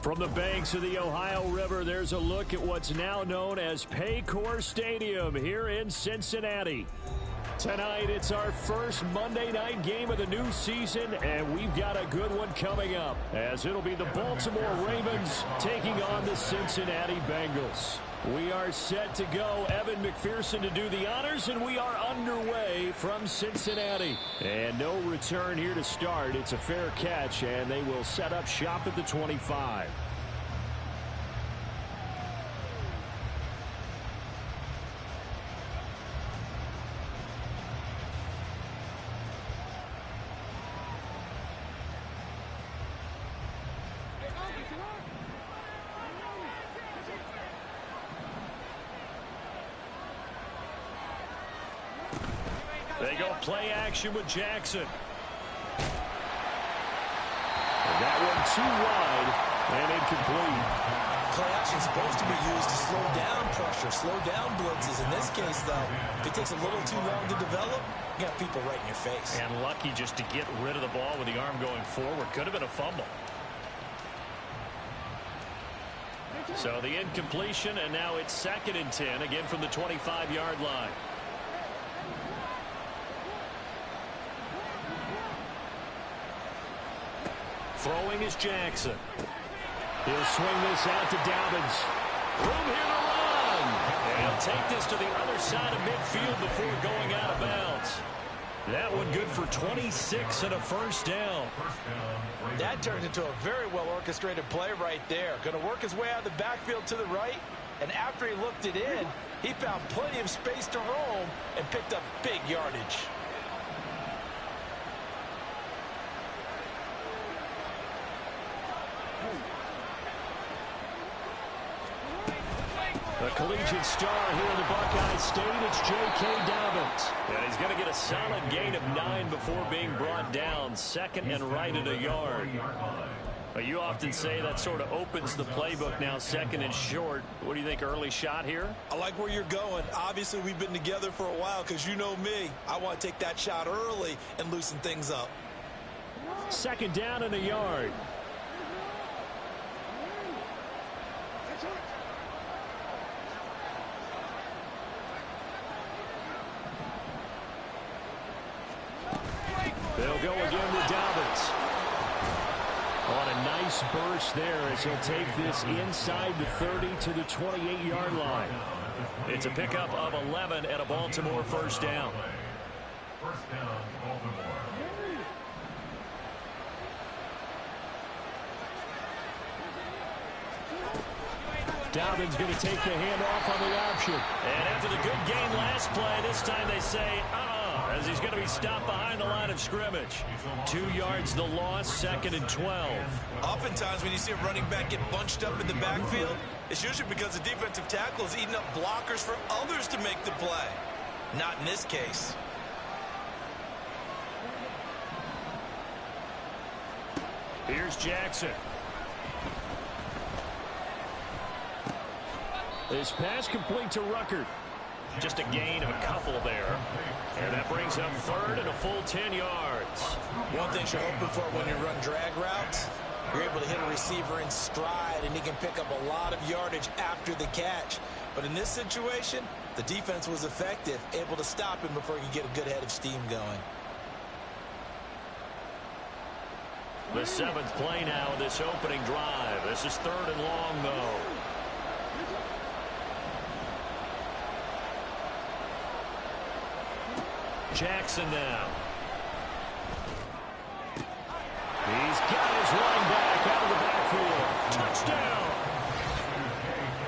From the banks of the Ohio River, there's a look at what's now known as Paycor Stadium here in Cincinnati. Tonight, it's our first Monday night game of the new season, and we've got a good one coming up, as it'll be the Baltimore Ravens taking on the Cincinnati Bengals. We are set to go. Evan McPherson to do the honors, and we are underway from Cincinnati. And no return here to start. It's a fair catch, and they will set up shop at the 25. They go play action with Jackson. And that one too wide and incomplete. Play action is supposed to be used to slow down pressure, slow down blitzes. In this case, though, if it takes a little too long to develop, you got people right in your face. And lucky just to get rid of the ball with the arm going forward. Could have been a fumble. So the incompletion, and now it's 2nd and 10, again from the 25-yard line. Throwing is Jackson. He'll swing this out to Dobbins. Room here to run. And he'll take this to the other side of midfield before going out of bounds. That one good for 26 and a first down. That turned into a very well-orchestrated play right there. Going to work his way out of the backfield to the right. And after he looked it in, he found plenty of space to roam and picked up big yardage. The collegiate star here in the Buckeye State, it's J.K. Dobbins. And he's going to get a solid gain of 9 before being brought down. 2nd and right at a yard. But you often say that sort of opens the playbook now, 2nd and short. What do you think, early shot here? I like where you're going. Obviously, we've been together for a while because you know me. I want to take that shot early and loosen things up. 2nd down and a yard. They'll go again with Dobbins. On a nice burst there as he'll take this inside the 30 to the 28-yard line. It's a pickup of 11 at a Baltimore first down. First down, Baltimore. Dobbins going to take the handoff on the option. And after the good gain last play, this time they say, as he's going to be stopped behind the line of scrimmage. 2 yards the loss, 2nd and 12. Oftentimes when you see a running back get bunched up in the backfield, it's usually because the defensive tackle is eating up blockers for others to make the play. Not in this case. Here's Jackson. This pass complete to Ruckert. Just a gain of a couple there. And that brings up 3rd and a full 10 yards. One thing you're hoping for when you run drag routes, you're able to hit a receiver in stride, and he can pick up a lot of yardage after the catch. But in this situation, the defense was effective, able to stop him before he could get a good head of steam going. The 7th play now of this opening drive. This is 3rd and long, though. Jackson now. He's got his running back out of the backfield. Touchdown.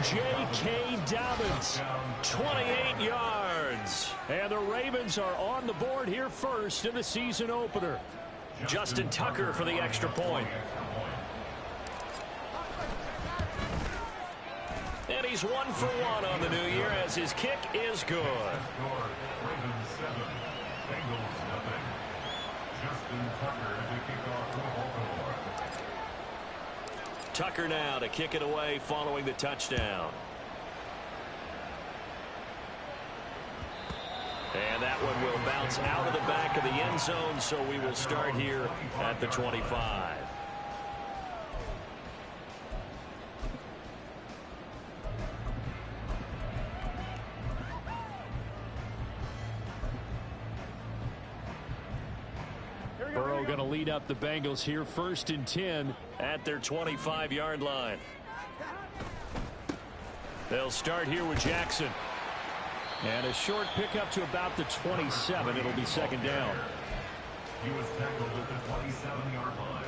J.K. Dobbins, 28 yards. And the Ravens are on the board here first in the season opener. Justin Tucker for the extra point. And he's 1 for 1 on the new year as his kick is good. Ravens 7, Bengals nothing. Justin Tucker to kick off for Baltimore. Tucker now to kick it away following the touchdown. And that one will bounce out of the back of the end zone, so we will start here at the 25. Burrow going to lead up the Bengals here, 1st and 10 at their 25-yard line. They'll start here with Jackson. And a short pickup to about the 27. It'll be 2nd down. He was tackled at the 27-yard line.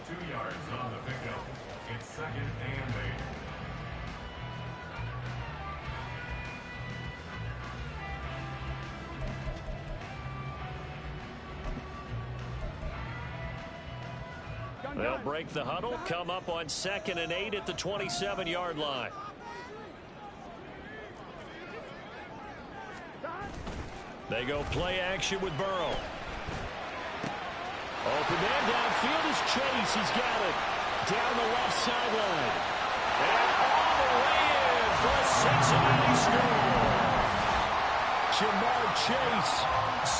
2 yards on the pickup. It's 2nd and 8. They'll break the huddle, come up on 2nd and 8 at the 27-yard line. They go play action with Burrow. Open man downfield is Chase. He's got it down the left sideline. And all the way in for a Cincinnati score. Jamar Chase,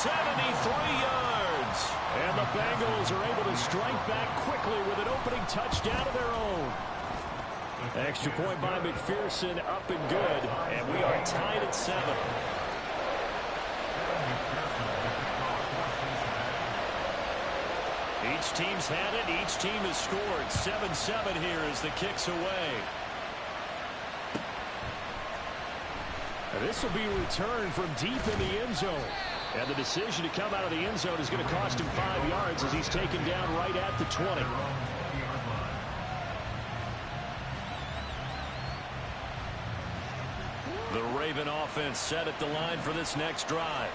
73 yards. And the Bengals are able to strike back quickly with an opening touchdown of their own. Extra point by McPherson, up and good. And we are tied at 7. Each team's had it. Each team has scored. 7-7 here as the kick's away. And this will be returned from deep in the end zone. And the decision to come out of the end zone is going to cost him 5 yards as he's taken down right at the 20. The Raven offense set at the line for this next drive.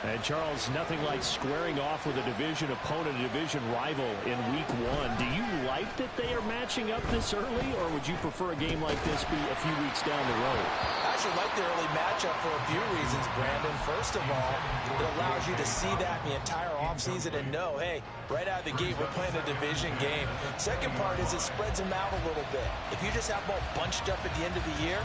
And, Charles, nothing like squaring off with a division opponent, a division rival in week 1. Do you like that they are matching up this early, or would you prefer a game like this be a few weeks down the road? I actually like the early matchup for a few reasons, Brandon. First of all, it allows you to see that in the entire offseason and know, hey, right out of the gate, we're playing a division game. Second part is it spreads them out a little bit. If you just have them all bunched up at the end of the year,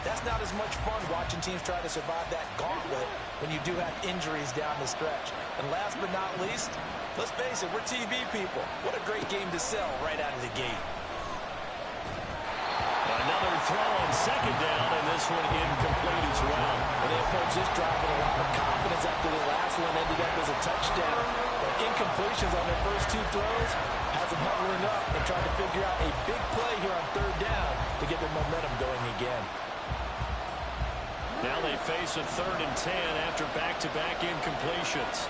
that's not as much fun watching teams try to survive that gauntlet when you do have injuries down the stretch. And last but not least, let's face it, we're TV people. What a great game to sell right out of the gate. Another throw on 2nd down, and this one incomplete as well. And they approached this drive with a lot of confidence after the last one ended up as a touchdown. But incompletions on their first 2 throws has them huddling up and trying to figure out a big play here on 3rd down to get their momentum going again. Now they face a 3rd and 10 after back-to-back incompletions.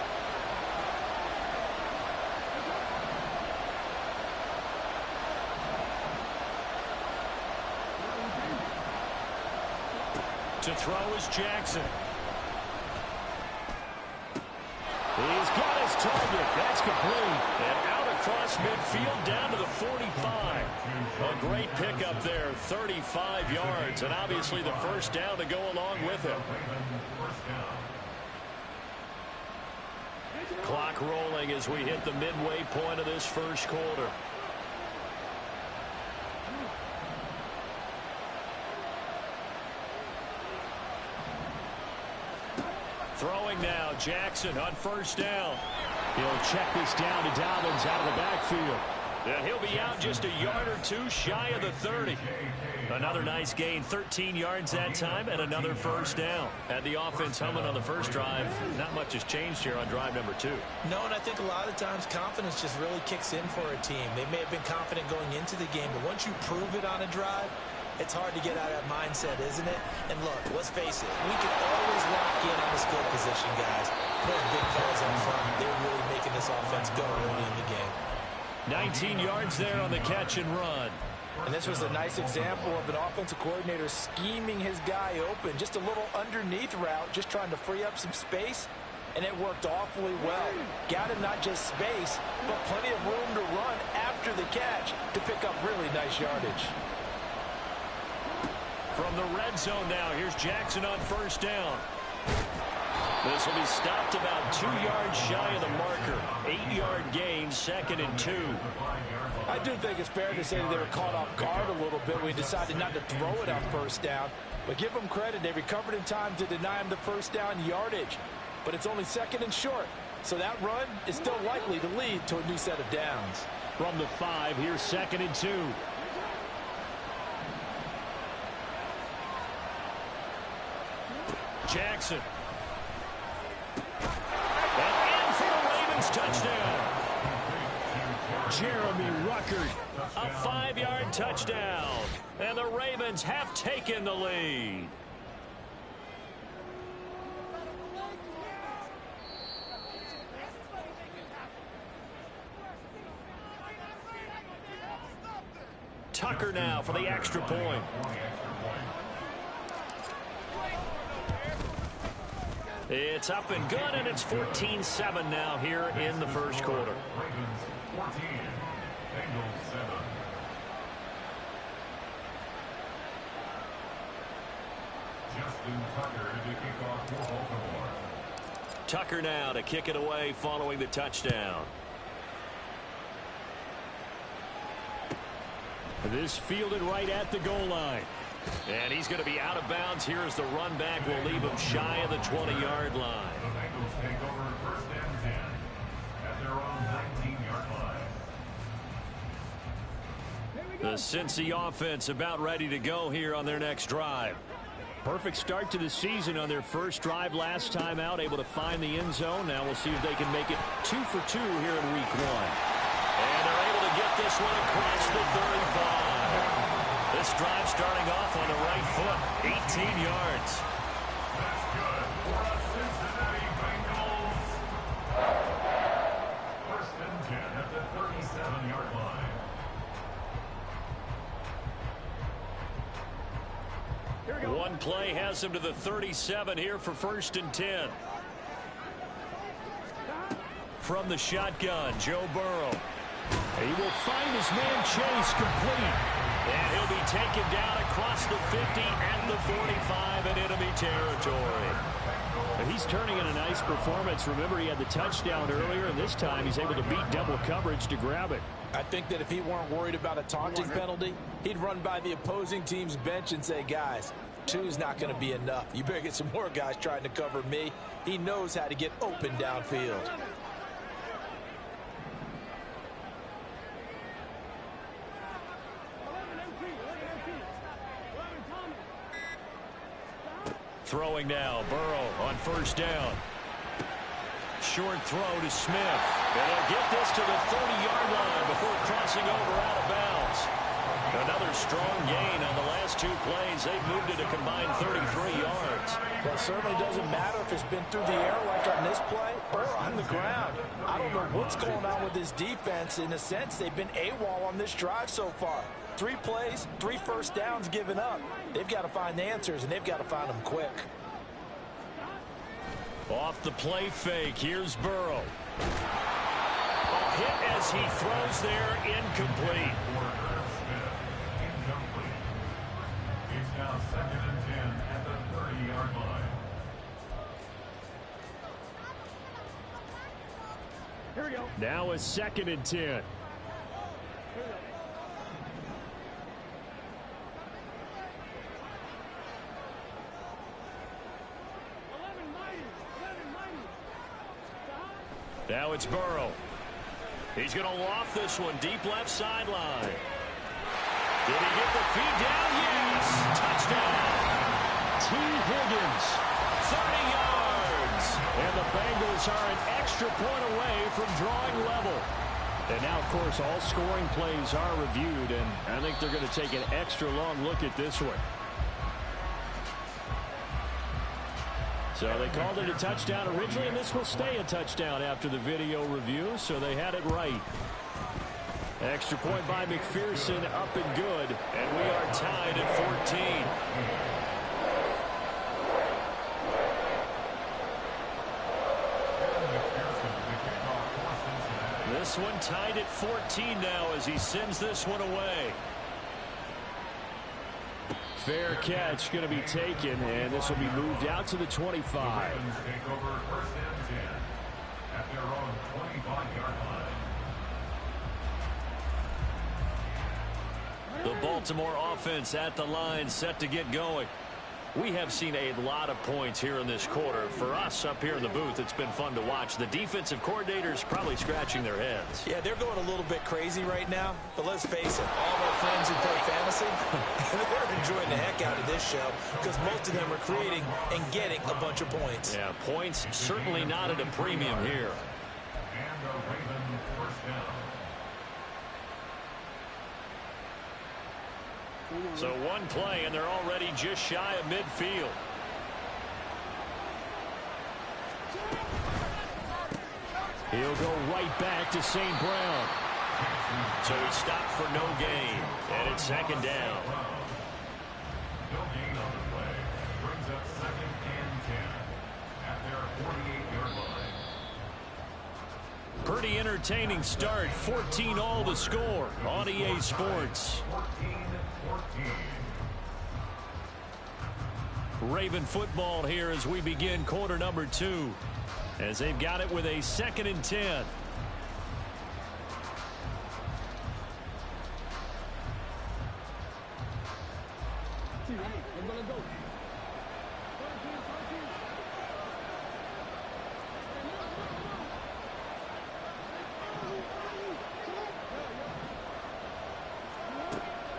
To throw is Jackson. He's got his target. That's complete. And out across midfield down to the 45. A great pickup there, 35 yards. And obviously the first down to go along with it. Clock rolling as we hit the midway point of this first quarter. Throwing now, Jackson on 1st down. He'll check this down to Dobbins out of the backfield. And he'll be out just a yard or 2 shy of the 30. Another nice gain, 13 yards that time, and another first down. Had the offense humming on the first drive. Not much has changed here on drive number 2. No, and I think a lot of times confidence just really kicks in for a team. They may have been confident going into the game, but once you prove it on a drive, it's hard to get out of that mindset, isn't it? And look, let's face it, we can always lock in on the skill position, guys. Those big fellas up front, they're really making this offense go early in the game. 19 yards there on the catch and run. And this was a nice example of an offensive coordinator scheming his guy open. Just a little underneath route, just trying to free up some space, and it worked awfully well. Got him not just space, but plenty of room to run after the catch to pick up really nice yardage. From the red zone now, here's Jackson on 1st down. This will be stopped about 2 yards shy of the marker. 8-yard gain, 2nd and 2. I do think it's fair to say that they were caught off guard a little bit when he decided not to throw it on 1st down. But give them credit, they recovered in time to deny him the 1st down yardage. But it's only 2nd and short. So that run is still likely to lead to a new set of downs. From the 5, here's 2nd and 2. Jackson. And in for the Ravens touchdown. Jeremy Ruckert, a 5-yard touchdown. And the Ravens have taken the lead. Tucker now for the extra point. It's up and good, and it's 14-7 now here in the first quarter. Ravens 14, Bengals 7. Justin Tucker to kick off for Baltimore. Tucker now to kick it away following the touchdown. This fielded right at the goal line. And he's going to be out of bounds here as the run back will leave him shy of the 20-yard line. The Bengals take over first and 10 at their own 19-yard line. The Cincy offense about ready to go here on their next drive. Perfect start to the season on their first drive last time out, able to find the end zone. Now we'll see if they can make it 2 for 2 here in week 1. And they're able to get this one across the 35. This drive starting off on the right foot, 18 yards. That's good for the Cincinnati Bengals. First and 10 at the 37-yard line. One play has him to the 37 here for first and 10. From the shotgun, Joe Burrow. He will find his man Chase complete. And he'll be taken down across the 50 and the 45 in enemy territory. And he's turning in a nice performance. Remember, he had the touchdown earlier, and this time he's able to beat double coverage to grab it. I think that if he weren't worried about a taunting penalty, he'd run by the opposing team's bench and say, guys, 2's not going to be enough. You better get some more guys trying to cover me. He knows how to get open downfield. Throwing now, Burrow on first down. Short throw to Smith. And he'll get this to the 30-yard line before crossing over out of bounds. Another strong gain on the last 2 plays. They've moved it a combined 33 yards. Well, it certainly doesn't matter if it's been through the air like on this play or on the ground. I don't know what's going on with this defense. In a sense, they've been AWOL on this drive so far. 3 plays, 3 first downs given up. They've got to find the answers, and they've got to find them quick. Off the play fake, here's Burrow. A hit as he throws there, incomplete. Incomplete. It's now second and 10 at the 30-yard line. Here we go. Now a second and 10. Now it's Burrow. He's going to loft this one deep left sideline. Did he get the feed down? Yes! Touchdown! T. Higgins, 30 yards. And the Bengals are an extra point away from drawing level. And now, of course, all scoring plays are reviewed, and I think they're going to take an extra long look at this one. So they called it a touchdown originally, and this will stay a touchdown after the video review, so they had it right. Extra point by McPherson, up and good, and we are tied at 14. This one tied at 14 now as he sends this one away. Fair catch going to be taken, and this will be moved out to the 25. The Ravens take over first and 10 at their own 25-yard line. The Baltimore offense at the line, set to get going. We have seen a lot of points here in this quarter. For us up here in the booth, it's been fun to watch. The defensive coordinators probably scratching their heads. Yeah, they're going a little bit crazy right now. But let's face it, all of our friends who play fantasy, they're enjoying the heck out of this show because most of them are creating and getting a bunch of points. Yeah, points certainly not at a premium here. And a Raven first down. So one play, and they're already just shy of midfield. He'll go right back to St. Brown. So he stopped for no gain, and it's second down. No gain on the play. Brings up 2nd and 10 at their 48-yard line. Pretty entertaining start. 14-all the score on EA Sports. 14-14. Raven football here as we begin quarter number 2. As they've got it with a 2nd and 10.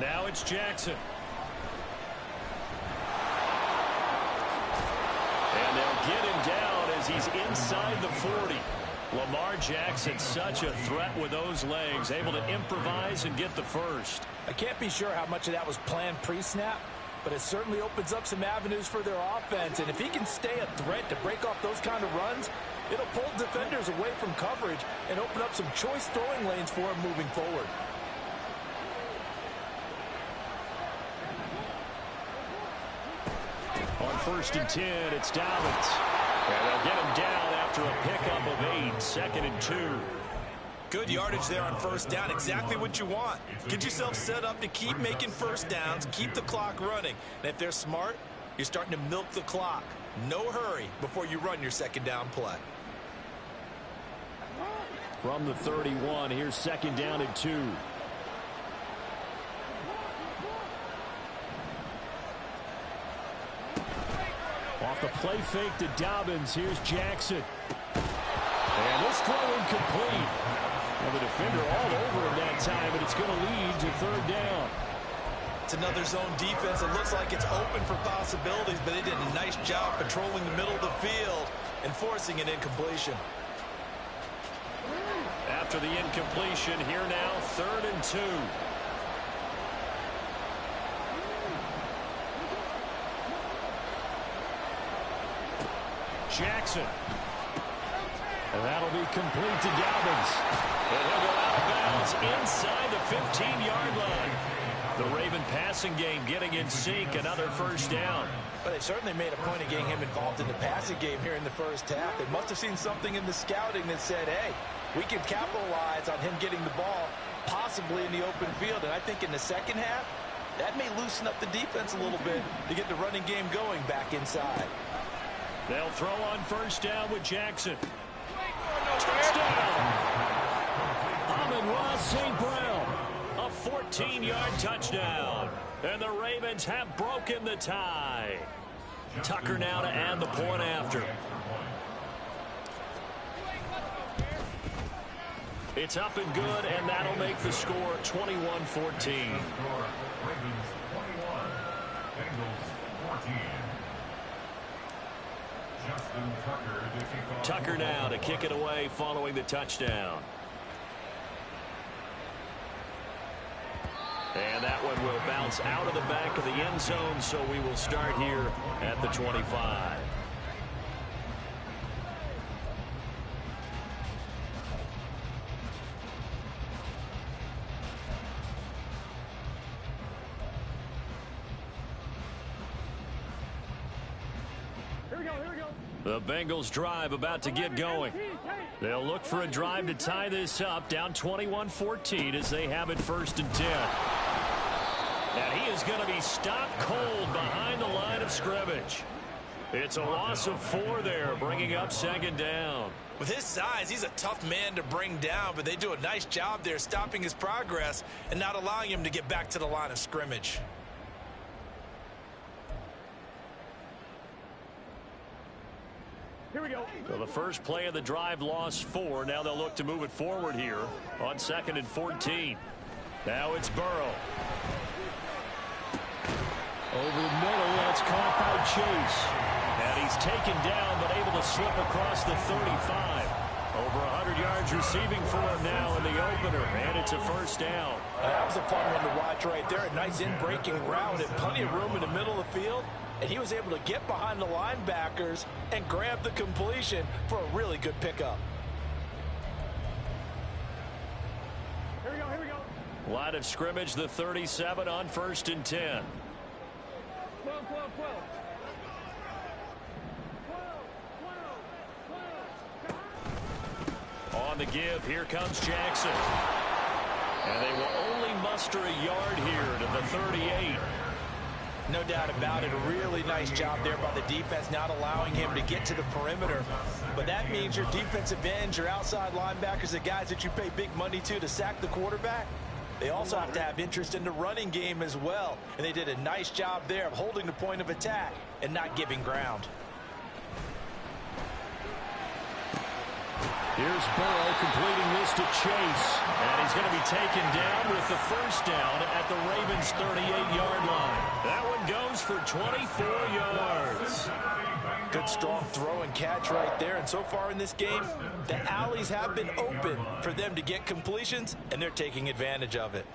Now it's Jackson. And they'll get him down as he's inside the 40. Lamar Jackson, such a threat with those legs, able to improvise and get the first. I can't be sure how much of that was planned pre-snap, but it certainly opens up some avenues for their offense. And if he can stay a threat to break off those kind of runs, it'll pull defenders away from coverage and open up some choice throwing lanes for him moving forward. On 1st and 10, it's Dobbins. And they'll get him down after a pickup of 8, 2nd and 2. Good yardage there on 1st down, exactly what you want. Get yourself set up to keep making 1st downs, keep the clock running. And if they're smart, you're starting to milk the clock. No hurry before you run your 2nd down play. From the 31, here's 2nd down and 2. Off the play fake to Dobbins. Here's Jackson. And this throw incomplete. Well, the defender all over him that time, but it's going to lead to 3rd down. It's another zone defense. It looks like it's open for possibilities, but they did a nice job patrolling the middle of the field and forcing an incompletion. After the incompletion, here now, 3rd and 2. Jackson. And that'll be complete to Dobbins. And he'll go out of bounds inside the 15-yard line. The Raven passing game getting in sync, another 1st down. But they certainly made a point of getting him involved in the passing game here in the 1st half. They must have seen something in the scouting that said, hey, we can capitalize on him getting the ball possibly in the open field. And I think in the 2nd half, that may loosen up the defense a little bit to get the running game going back inside. They'll throw on 1st down with Jackson. Touchdown! Amon-Ra St. Brown. A 14-yard touchdown. And the Ravens have broken the tie. Tucker now to add the point after. It's up and good, and that'll make the score 21-14. Ravens 21, Bengals 14. Tucker now to kick it away following the touchdown. And that one will bounce out of the back of the end zone, so we will start here at the 25. The Bengals drive about to get going. They'll look for a drive to tie this up, down 21-14 as they have it 1st and 10. And he is going to be stopped cold behind the line of scrimmage. It's a loss of 4 there, bringing up 2nd down. With his size, he's a tough man to bring down, but they do a nice job there stopping his progress and not allowing him to get back to the line of scrimmage. Here we go. So the first play of the drive lost 4. Now they'll look to move it forward here on 2nd and 14. Now it's Burrow. Over the middle, that's caught by Chase. And he's taken down, but able to slip across the 35. Over 100 yards receiving for him now in the opener, and it's a first down. That was a fun one to watch right there. A nice in-breaking route and plenty of room in the middle of the field. And he was able to get behind the linebackers and grab the completion for a really good pickup. Here we go. Line of scrimmage, the 37 on 1st and 10. 12. On the give, here comes Jackson. And they will only muster a yard here to the 38. No doubt about it. A really nice job there by the defense, not allowing him to get to the perimeter. But that means your defensive ends, your outside linebackers, the guys that you pay big money to sack the quarterback, they also have to have interest in the running game as well. And they did a nice job there of holding the point of attack and not giving ground. Here's Burrow completing this to Chase. And he's going to be taken down with the first down at the Ravens' 38-yard line. That one goes for 24 yards. Good strong throw and catch right there. And so far in this game, the alleys have been open for them to get completions, and they're taking advantage of it.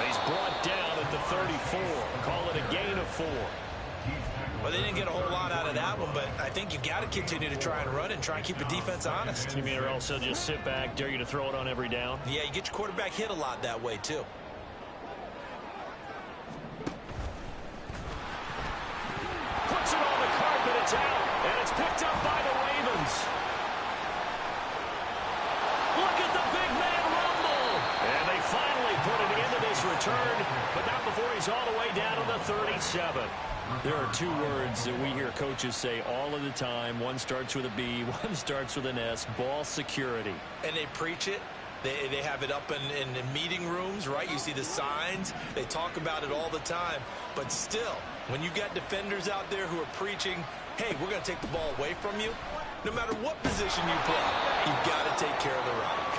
He's brought down at the 34. Call it a gain of 4. Well, they didn't get a whole lot out of that one, but I think you've got to continue to try and run and try and keep the defense honest. You mean or else they'll just sit back, dare you to throw it on every down? Yeah, you get your quarterback hit a lot that way, too. Puts it on the carpet, it's out, and it's picked up by the Ravens. Look at the big man rumble. And they finally put an end to this return, but not before he's all the way down to the 37. There are two words that we hear coaches say all of the time. One starts with a B, one starts with an S, ball security. And they preach it. They have it up in meeting rooms, right? You see the signs. They talk about it all the time. But still, when you got defenders out there who are preaching, hey, we're going to take the ball away from you, no matter what position you play, you've got to take care of the rock.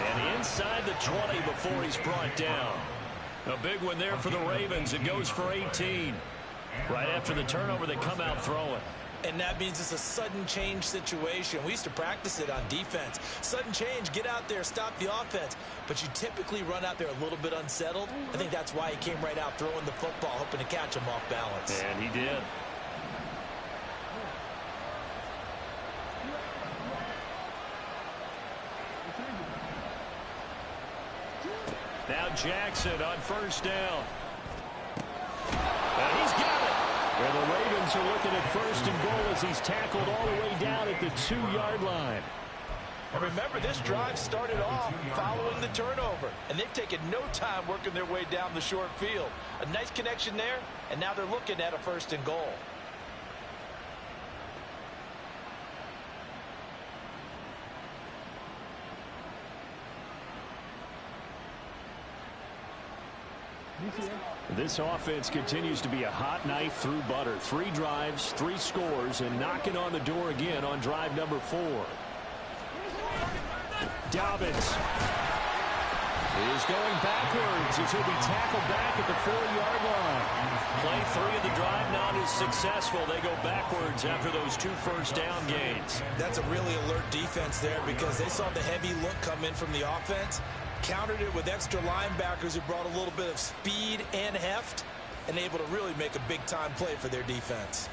And inside the 20 before he's brought down. A big one there for the Ravens. It goes for 18. Right after the turnover, they come out throwing. And that means it's a sudden change situation. We used to practice it on defense. Sudden change, get out there, stop the offense. But you typically run out there a little bit unsettled. I think that's why he came right out throwing the football, hoping to catch him off balance. And he did. Now Jackson on first down. And he's got it. And the Ravens are looking at first and goal as he's tackled all the way down at the 2-yard line. And remember, this drive started off following the turnover. And they've taken no time working their way down the short field. A nice connection there, and now they're looking at a first and goal. This offense continues to be a hot knife through butter. 3 drives, 3 scores, and knocking on the door again on drive number 4. Dobbins is going backwards as he'll be tackled back at the 4-yard line. Play 3 of the drive not as successful. They go backwards after those 2 first down gains. That's a really alert defense there because they saw the heavy look come in from the offense, countered it with extra linebackers who brought a little bit of speed and heft, and able to really make a big-time play for their defense.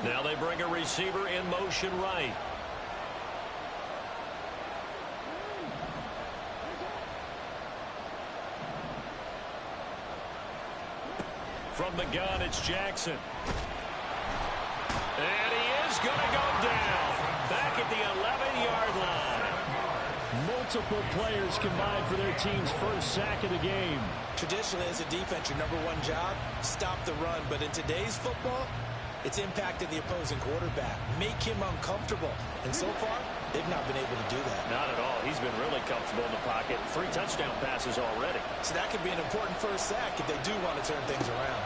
Now they bring a receiver in motion right. From the gun, it's Jackson. And he is going to go down. Back at the 11-yard line. Multiple players combined for their team's first sack of the game. Traditionally, as a defense, your #1 job, stop the run. But in today's football, It's impacted the opposing quarterback, make him uncomfortable. And so far, they've not been able to do that. Not at all. He's been really comfortable in the pocket. 3 touchdown passes already. So that could be an important first sack if they do want to turn things around.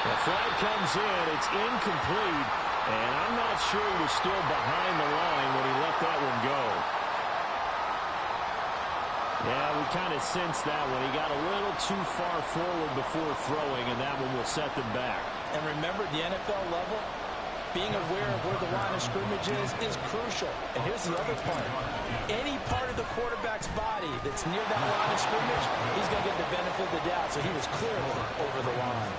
The flag comes in. It's incomplete. And I'm not sure he was still behind the line when he let that one go. Yeah, we kind of sensed that one. He got a little too far forward before throwing, and that one will set them back. And remember, the NFL level, being aware of where the line of scrimmage is crucial. And here's the other part. Any part of the quarterback's body that's near that line of scrimmage, he's going to get the benefit of the doubt. So he was clearly over the line.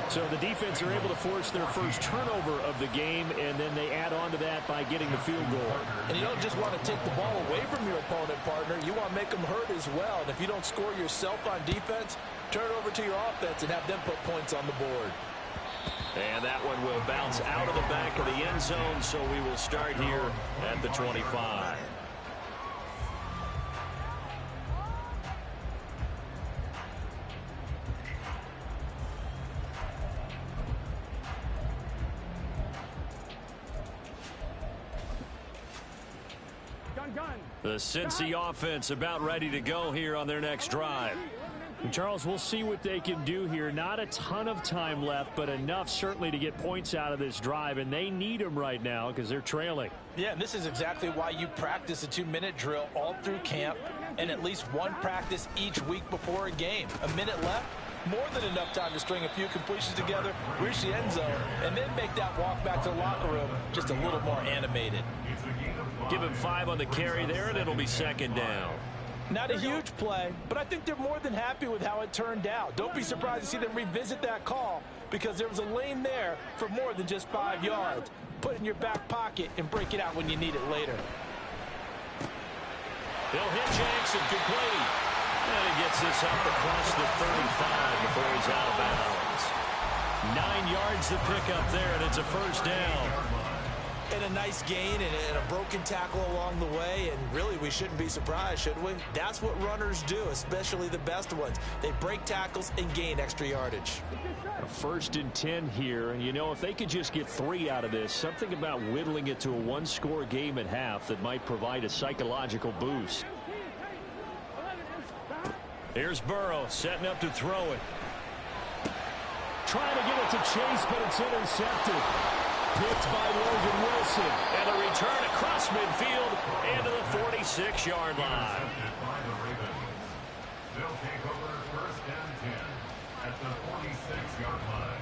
So the defense are able to force their first turnover of the game, and then they add on to that by getting the field goal. And you don't just want to take the ball away from your opponent, partner. You want to make them hurt as well. And if you don't score yourself on defense, turn it over to your offense and have them put points on the board. And that one will bounce out of the back of the end zone, so we will start here at the 25. The Cincy offense about ready to go here on their next drive. And Charles, we'll see what they can do here. Not a ton of time left, but enough certainly to get points out of this drive, and they need them right now because they're trailing. Yeah, and this is exactly why you practice a 2-minute drill all through camp and at least one practice each week before a game. A minute left, more than enough time to string a few completions together, reach the end zone, and then make that walk back to the locker room just a little more animated. Give him 5 on the carry there, and it'll be second down. Not a huge play, but I think they're more than happy with how it turned out. Don't be surprised to see them revisit that call because there was a lane there for more than just 5 yards. Put it in your back pocket and break it out when you need it later. They'll hit Jackson complete. And he gets this up across the 35 before he's out of bounds. 9 yards to pick up there, and it's a first down. And a nice gain and a broken tackle along the way, and really we shouldn't be surprised, should we? That's what runners do, especially the best ones. They break tackles and gain extra yardage. A 1st and 10 here, and you know, if they could just get 3 out of this, something about whittling it to a 1-score game at half that might provide a psychological boost. Here's Burrow setting up to throw it. Trying to get it to Chase, but it's intercepted. Picked by Logan Wilson. And a return across midfield and to the 46-yard line. They'll take over 1st and 10 at the 46-yard line.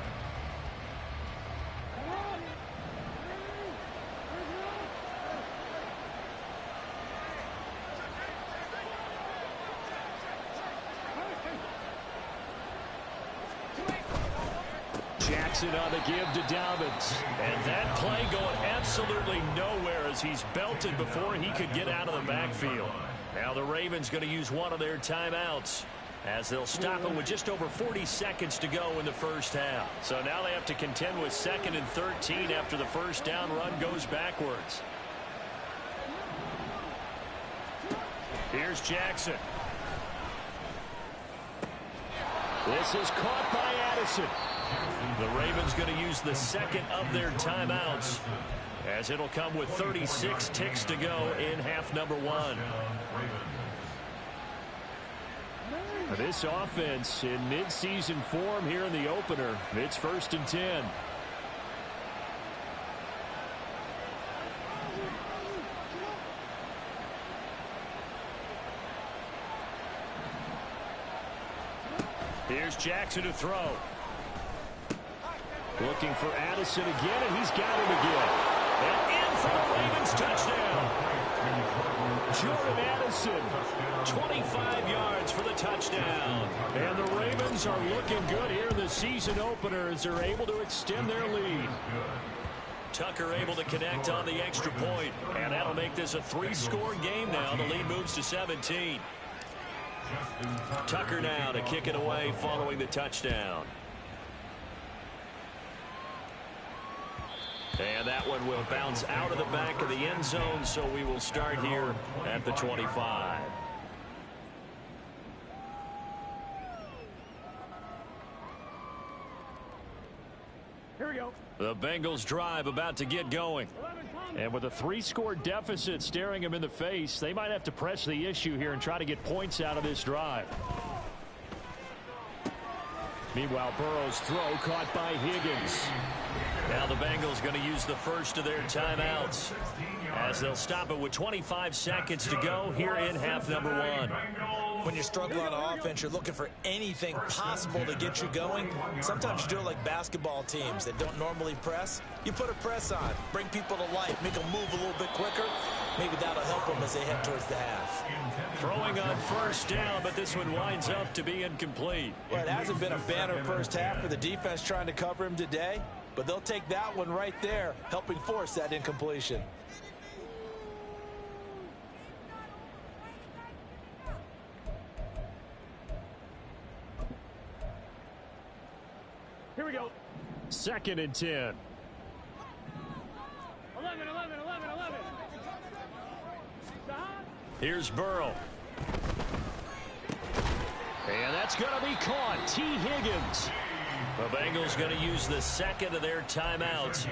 Jackson on the give to Dobbins. And that play going absolutely nowhere as he's belted before he could get out of the backfield. Now the Ravens going to use one of their timeouts as they'll stop him with just over 40 seconds to go in the first half. So now they have to contend with 2nd and 13 after the first down run goes backwards. Here's Jackson. This is caught by Addison. The Ravens going to use the 2nd of their timeouts as it'll come with 36 ticks to go in half number 1. This offense in midseason form here in the opener. It's 1st and 10. Here's Jackson to throw. Looking for Addison again, and he's got him again. And in for the Ravens touchdown. Jordan Addison, 25 yards for the touchdown. And the Ravens are looking good here in the season opener as they're able to extend their lead. Tucker able to connect on the extra point, and that'll make this a 3-score game now. The lead moves to 17. Tucker now to kick it away following the touchdown. And that one will bounce out of the back of the end zone, so we will start here at the 25. we go. The Bengals drive about to get going. And with a 3-score deficit staring them in the face, they might have to press the issue here and try to get points out of this drive. Meanwhile, Burrow's throw caught by Higgins. Now the Bengals going to use the first of their timeouts as they'll stop it with 25 seconds to go here in half number 1. When you're struggling on offense, you're looking for anything possible to get you going. Sometimes you do it like basketball teams that don't normally press. You put a press on, bring people to life, make them move a little bit quicker. Maybe that'll help them as they head towards the half. Throwing on first down, but this one winds up to be incomplete. Well, it hasn't been a banner first half for the defense trying to cover him today, but they'll take that one right there, helping force that incompletion. Here we go. 2nd and 10. 11, 11, 11, 11. Here's Burrow. And that's going to be caught. T. Higgins. The Bengals going to use the second of their timeouts.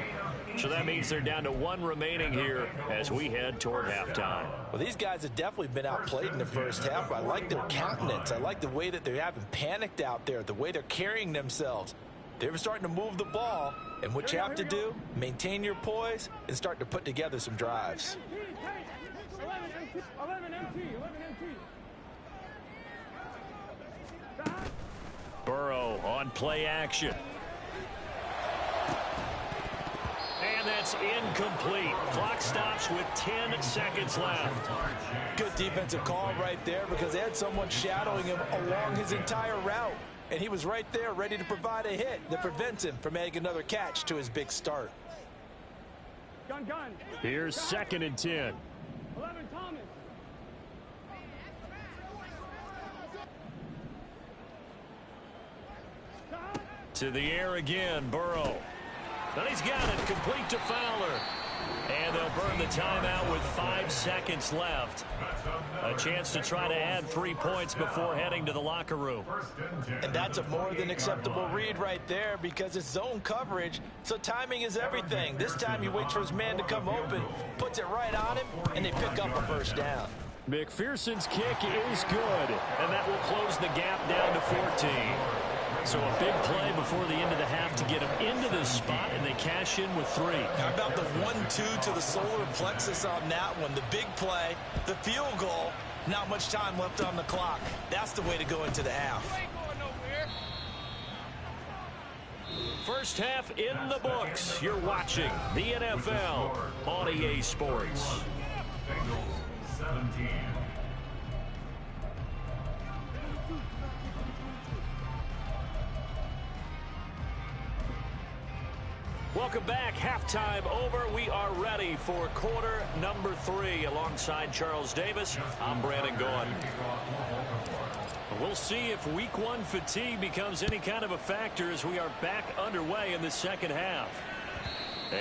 So that means they're down to 1 remaining here as we head toward halftime. Well, these guys have definitely been outplayed in the first half. I like their countenance. I like the way that they haven't panicked out there, the way they're carrying themselves. They're starting to move the ball, and what you have to do, maintain your poise and start to put together some drives. 11 MT. Burrow on play action. And that's incomplete. Clock stops with 10 seconds left. Good defensive call right there because they had someone shadowing him along his entire route. And he was right there ready to provide a hit that prevents him from adding another catch to his big start. Gun. Here's 2nd and 10. 11 Thomas. To the air again, Burrow. But he's got it, complete to Fowler. And they'll burn the timeout with 5 seconds left. A chance to try to add 3 points before heading to the locker room. And that's a more than acceptable read right there because it's zone coverage, so timing is everything. This time he waits for his man to come open, puts it right on him, and they pick up a first down. McPherson's kick is good, and that will close the gap down to 14. So a big play before the end of the half to get them into this spot, and they cash in with 3. How about the 1-2 to the solar plexus on that one? The big play, the field goal, not much time left on the clock. That's the way to go into the half. First half in the books. You're watching the NFL on EA Sports. Bengals 17. Welcome back. Halftime over. We are ready for quarter number 3. Alongside Charles Davis, I'm Brandon Gaughan. We'll see if week 1 fatigue becomes any kind of a factor as we are back underway in the second half.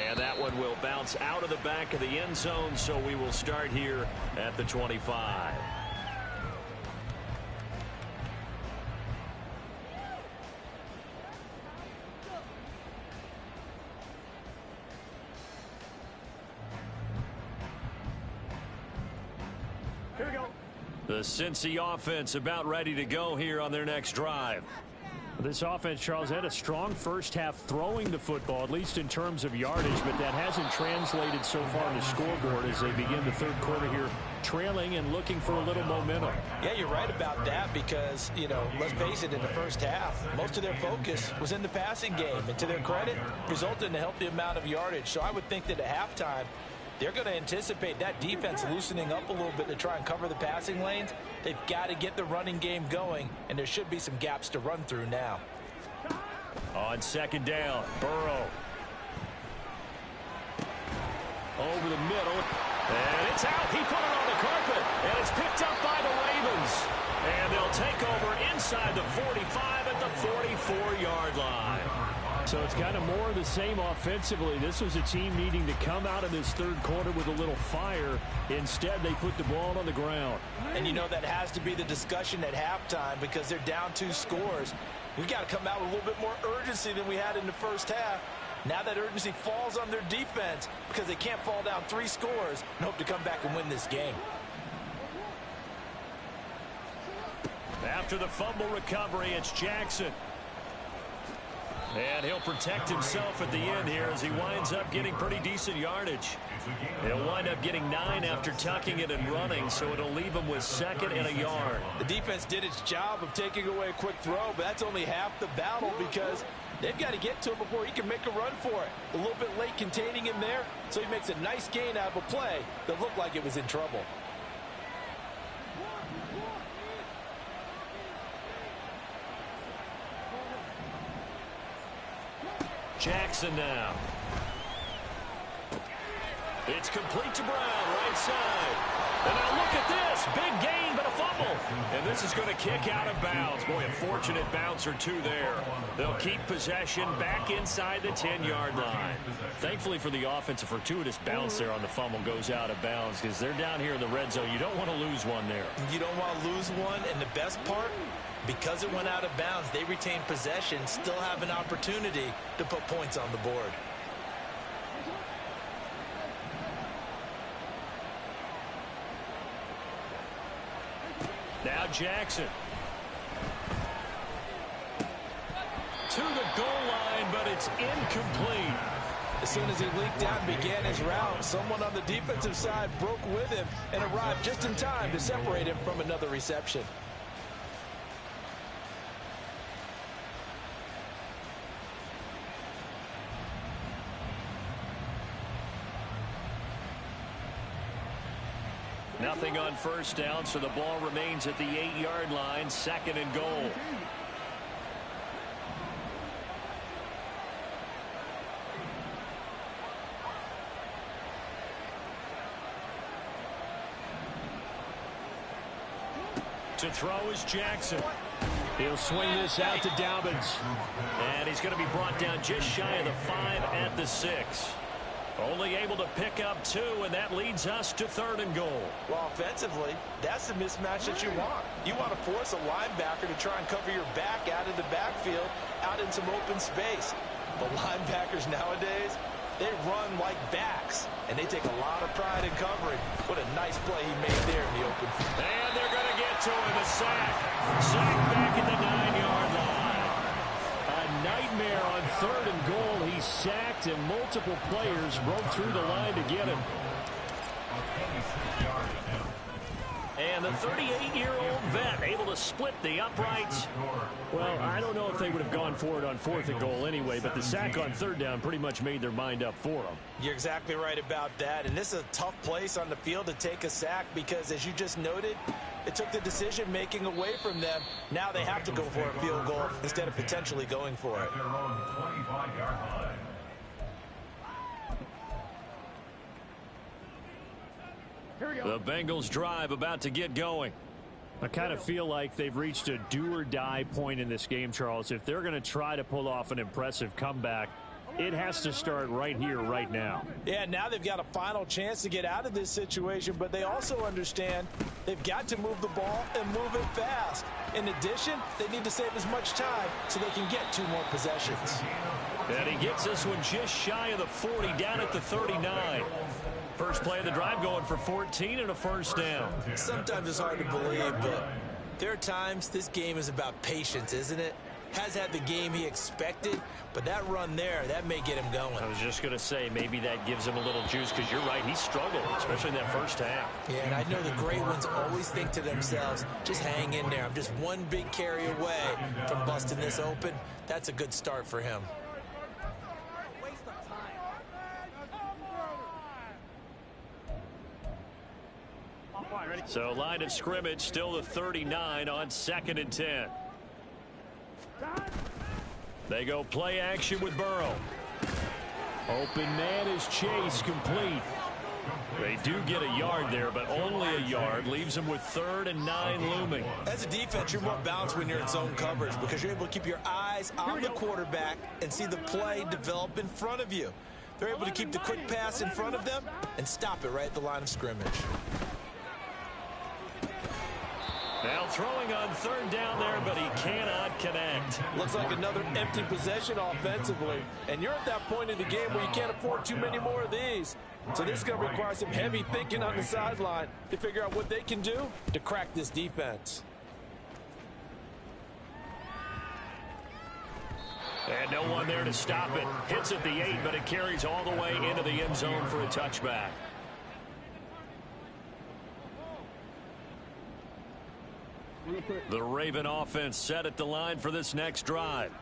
And that one will bounce out of the back of the end zone, so we will start here at the 25. Here we go. The Cincy offense about ready to go here on their next drive. This offense, Charles, had a strong first half throwing the football, at least in terms of yardage, but that hasn't translated so far in the scoreboard as they begin the third quarter here, trailing and looking for a little momentum. Yeah, you're right about that because, let's face it, in the first half, most of their focus was in the passing game. And to their credit, resulted in a healthy amount of yardage. So I would think that at halftime, they're going to anticipate that defense loosening up a little bit to try and cover the passing lanes. They've got to get the running game going, and there should be some gaps to run through now. On second down, Burrow. Over the middle, and it's out. He put it on the carpet, and it's picked up by the Ravens. And they'll take over inside the 45 at the 44-yard line. So it's kind of more of the same offensively. This was a team needing to come out of this third quarter with a little fire. Instead, they put the ball on the ground. And that has to be the discussion at halftime because they're down 2 scores. We've got to come out with a little bit more urgency than we had in the first half. Now that urgency falls on their defense because they can't fall down 3 scores and hope to come back and win this game. After the fumble recovery, it's Jackson. And he'll protect himself at the end here as he winds up getting pretty decent yardage. He'll wind up getting 9 after tucking it and running, so it'll leave him with 2nd and a yard. The defense did its job of taking away a quick throw, but that's only half the battle because they've got to get to him before he can make a run for it. A little bit late containing him there, so he makes a nice gain out of a play that looked like it was in trouble. Jackson now. It's complete to Brown, right side. And now look at this. Big gain, but a fumble. And this is going to kick out of bounds. Boy, a fortunate bounce or two there. They'll keep possession back inside the 10-yard line. Thankfully for the offense, a fortuitous bounce there on the fumble goes out of bounds because they're down here in the red zone. You don't want to lose one there. You don't want to lose one, and the best part, because it went out of bounds, they retain possession, still have an opportunity to put points on the board. Now Jackson. To the goal line, but it's incomplete. As soon as he leaked out and began his route, someone on the defensive side broke with him and arrived just in time to separate him from another reception. Nothing on first down, so the ball remains at the 8-yard line, 2nd and goal. To throw is Jackson. He'll swing this out to Dobbins. And he's going to be brought down just shy of the 5 at the 6. Only able to pick up 2, and that leads us to 3rd and goal. Well, offensively, that's the mismatch that you want. You want to force a linebacker to try and cover your back out of the backfield, out in some open space. But linebackers nowadays, they run like backs, and they take a lot of pride in covering. What a nice play he made there in the open field. And they're going to get to him, a sack. Sack back at the 9-yard line. A nightmare on 3rd and goal. He sacked, and multiple players broke through the line to get him. And the 38-year-old vet able to split the uprights. Well, I don't know if they would have gone for it on 4th and goal anyway, but the sack on 3rd down pretty much made their mind up for them. You're exactly right about that, and this is a tough place on the field to take a sack because, as you just noted, it took the decision-making away from them. Now they have to go for a field goal instead of potentially going for it. The Bengals drive about to get going. I kind of feel like they've reached a do-or-die point in this game, Charles. If they're going to try to pull off an impressive comeback, it has to start right here, right now. Yeah, now they've got a final chance to get out of this situation, but they also understand they've got to move the ball and move it fast. In addition, they need to save as much time so they can get 2 more possessions. And he gets this one just shy of the 40, down at the 39. First play of the drive going for 14 and a first down. Sometimes it's hard to believe, but there are times this game is about patience, isn't it? Has had the game he expected, but that run there, that may get him going. I was just going to say, maybe that gives him a little juice, because you're right, he struggled, especially in that first half. Yeah, and I know the great ones always think to themselves, just hang in there. I'm just one big carry away from busting this open. That's a good start for him. So line of scrimmage still the 39 on 2nd and 10. They go play action with Burrow. Open man is Chase, complete. They do get a yard there, but only a yard. Leaves them with 3rd and 9 looming. As a defense, you're more balanced when you're in zone coverage because you're able to keep your eyes on the quarterback and see the play develop in front of you. They're able to keep the quick pass in front of them and stop it right at the line of scrimmage. Now throwing on third down there, but he cannot connect. Looks like another empty possession offensively. And you're at that point in the game where you can't afford too many more of these. So this is going to require some heavy thinking on the sideline to figure out what they can do to crack this defense. And no one there to stop it. Hits at the 8, but it carries all the way into the end zone for a touchback. The Raven offense set at the line for this next drive.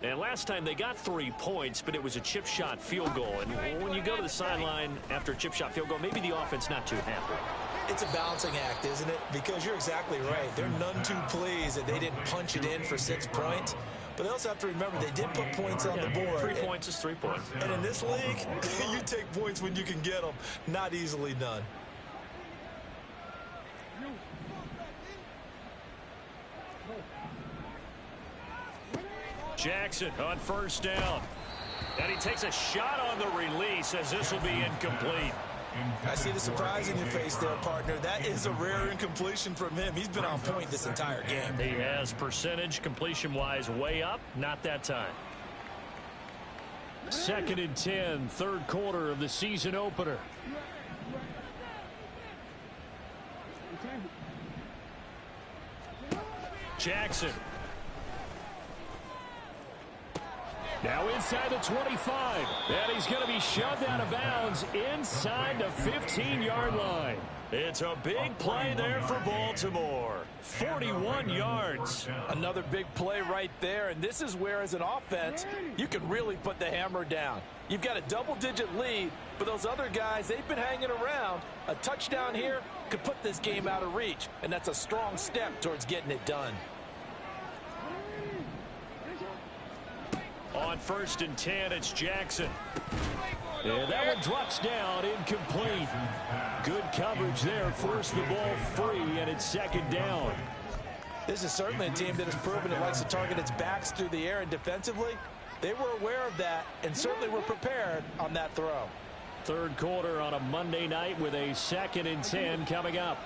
And last time they got 3 points, but it was a chip shot field goal. And when you go to the sideline after a chip shot field goal, maybe the offense not too happy. It's a balancing act, isn't it? Because you're exactly right. They're none too pleased that they didn't punch it in for 6 points. But they also have to remember they did put points on the board. 3 points is 3 points. And in this league, you take points when you can get them. Not easily done. Jackson on first down. And he takes a shot on the release as this will be incomplete. I see the surprise in your face there, partner. That is a rare incompletion from him. He's been on point this entire game. He has percentage completion-wise way up. Not that time. 2nd and 10, third quarter of the season opener. Jackson. Now inside the 25. And he's going to be shoved out of bounds inside the 15-yard line. It's a big play there for Baltimore. 41 yards. Another big play right there. And this is where, as an offense, you can really put the hammer down. You've got a double-digit lead, but those other guys, they've been hanging around. A touchdown here could put this game out of reach, and that's a strong step towards getting it done. On 1st and 10, it's Jackson. And that one drops down, incomplete. Good coverage there, forced the ball free, and it's 2nd down. This is certainly a team that has proven it likes to target its backs through the air, and defensively, they were aware of that and certainly were prepared on that throw. Third quarter on a Monday night with a 2nd and 10 coming up.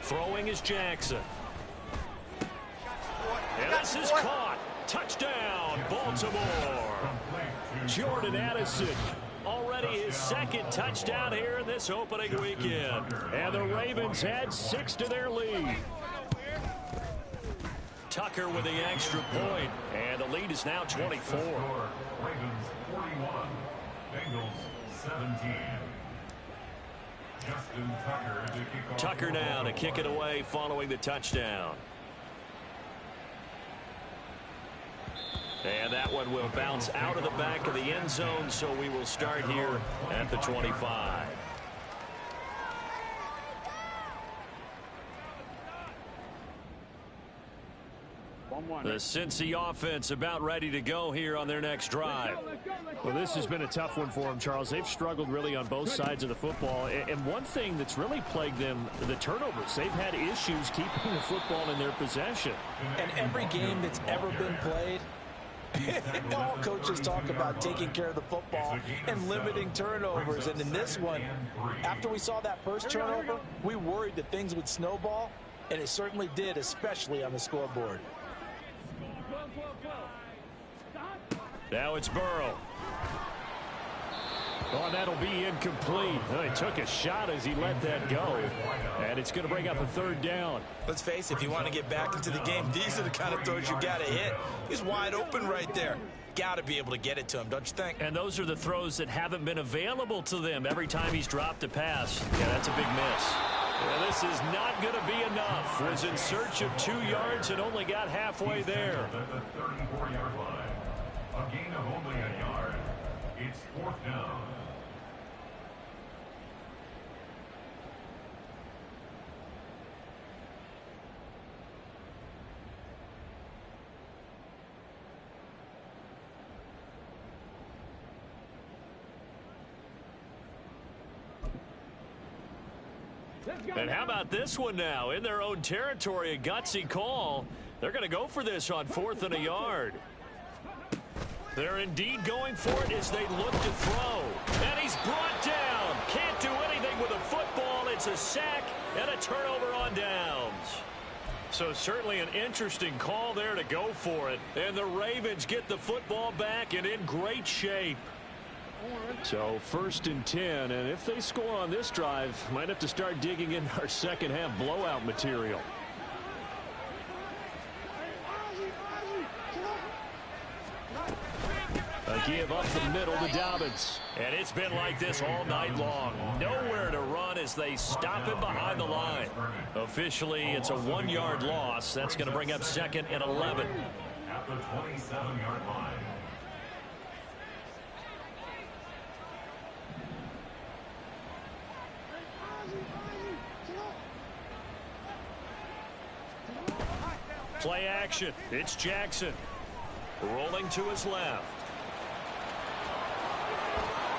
Throwing is Jackson. And this is caught. Touchdown, Baltimore. Jordan Addison, already his 2nd touchdown here in this opening weekend. And the Ravens had 6 to their lead. Tucker with the extra point. And the lead is now 24. Ravens 41, Bengals 17. Tucker now to kick it away following the touchdown. And that one will bounce out of the back of the end zone, so we will start here at the 25. The Cincy offense about ready to go here on their next drive. Well, this has been a tough one for them, Charles. They've struggled really on both sides of the football. And one thing that's really plagued them, the turnovers. They've had issues keeping the football in their possession. And every game that's ever been played, all coaches talk about taking care of the football and limiting turnovers. And in this one, after we saw that first turnover, we worried that things would snowball, and it certainly did, especially on the scoreboard. Now it's Burrow. Oh, that'll be incomplete. Oh, he took a shot as he let that go. And it's going to bring up a 3rd down. Let's face it, if you want to get back into the game, these are the kind of throws you got to hit. He's wide open right there. Got to be able to get it to him, don't you think? And those are the throws that haven't been available to them every time he's dropped a pass. Yeah, that's a big miss. Yeah, this is not going to be enough. Was in search of 2 yards and only got halfway there. At the 34-yard line. A gain of only a yard. It's 4th down. And how about this one now? In their own territory, a gutsy call. They're going to go for this on 4th and a yard. They're indeed going for it as they look to throw. And he's brought down. Can't do anything with a football. It's a sack and a turnover on downs. So certainly an interesting call there to go for it. And the Ravens get the football back and in great shape. So 1st and 10. And if they score on this drive, might have to start digging in our second half blowout material. A give up the middle to Dobbins. And it's been like this all night long. Nowhere to run as they stop him behind the line. Officially, it's a 1-yard loss. That's going to bring up 2nd and 11. At the 27-yard line. Play action. It's Jackson. Rolling to his left.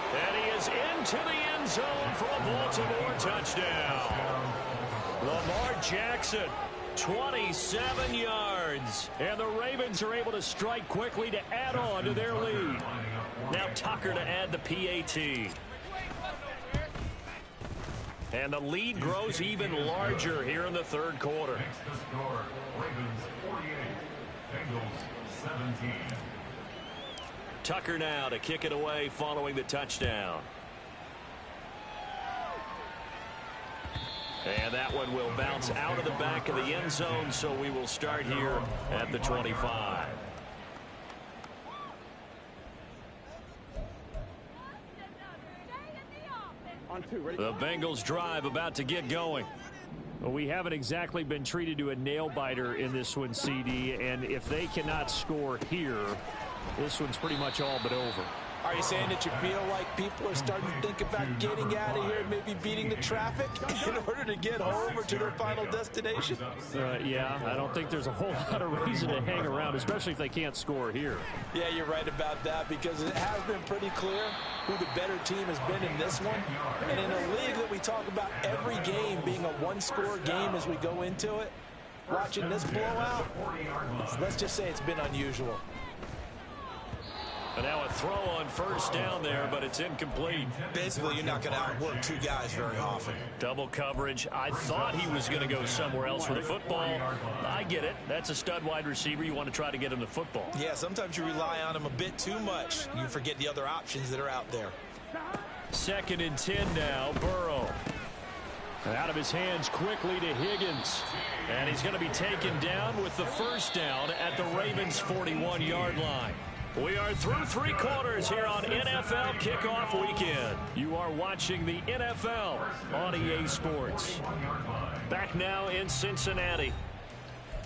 And he is into the end zone for a Baltimore touchdown. Lamar Jackson, 27 yards. And the Ravens are able to strike quickly to add on to their lead. Now Tucker to add the PAT. And the lead grows even larger here in the 3rd quarter. Next to score, Ravens 48, Bengals 17. Tucker now to kick it away following the touchdown. And that one will bounce out of the back of the end zone, so we will start here at the 25. The Bengals drive about to get going. Well, we haven't exactly been treated to a nail-biter in this one, CD, and if they cannot score here, this one's pretty much all but over. Are you saying that you feel like people are starting to think about getting out of here and maybe beating the traffic in order to get home or to their final destination? Yeah, I don't think there's a whole lot of reason to hang around, especially if they can't score here. Yeah, you're right about that, because it has been pretty clear who the better team has been in this one. And in a league that we talk about every game being a one-score game as we go into it, watching this blowout, let's just say it's been unusual. And now a throw on 1st down there, but it's incomplete. Basically, you're not going to outwork 2 guys very often. Double coverage. I thought he was going to go somewhere else with the football. I get it. That's a stud wide receiver. You want to try to get him the football. Yeah, sometimes you rely on him a bit too much. You forget the other options that are out there. 2nd and 10 now. Burrow. Out of his hands quickly to Higgins. And he's going to be taken down with the 1st down at the Ravens' 41-yard line. We are through 3 quarters here on NFL Kickoff Weekend. You are watching the NFL on EA Sports. Back now in Cincinnati.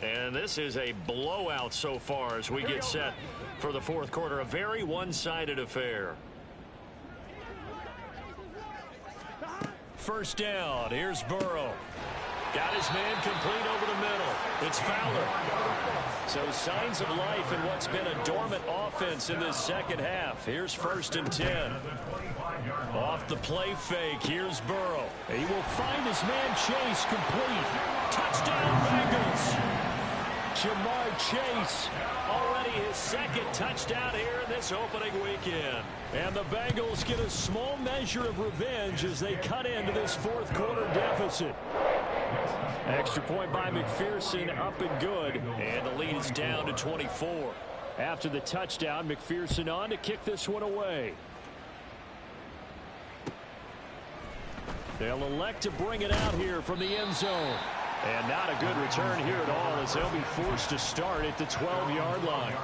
And this is a blowout so far as we get set for the 4th quarter. A very one-sided affair. 1st down. Here's Burrow. Got his man complete over the middle. It's Fowler. So signs of life in what's been a dormant offense in this second half. Here's 1st and 10. Off the play fake. Here's Burrow. He will find his man Chase complete. Touchdown Bengals. Jamar Chase, already his 2nd touchdown here in this opening weekend. And the Bengals get a small measure of revenge as they cut into this 4th quarter deficit. Extra point by McPherson, up and good. And the lead is down to 24. After the touchdown, McPherson on to kick this one away. They'll elect to bring it out here from the end zone. And not a good return here at all as they'll be forced to start at the 12-yard line.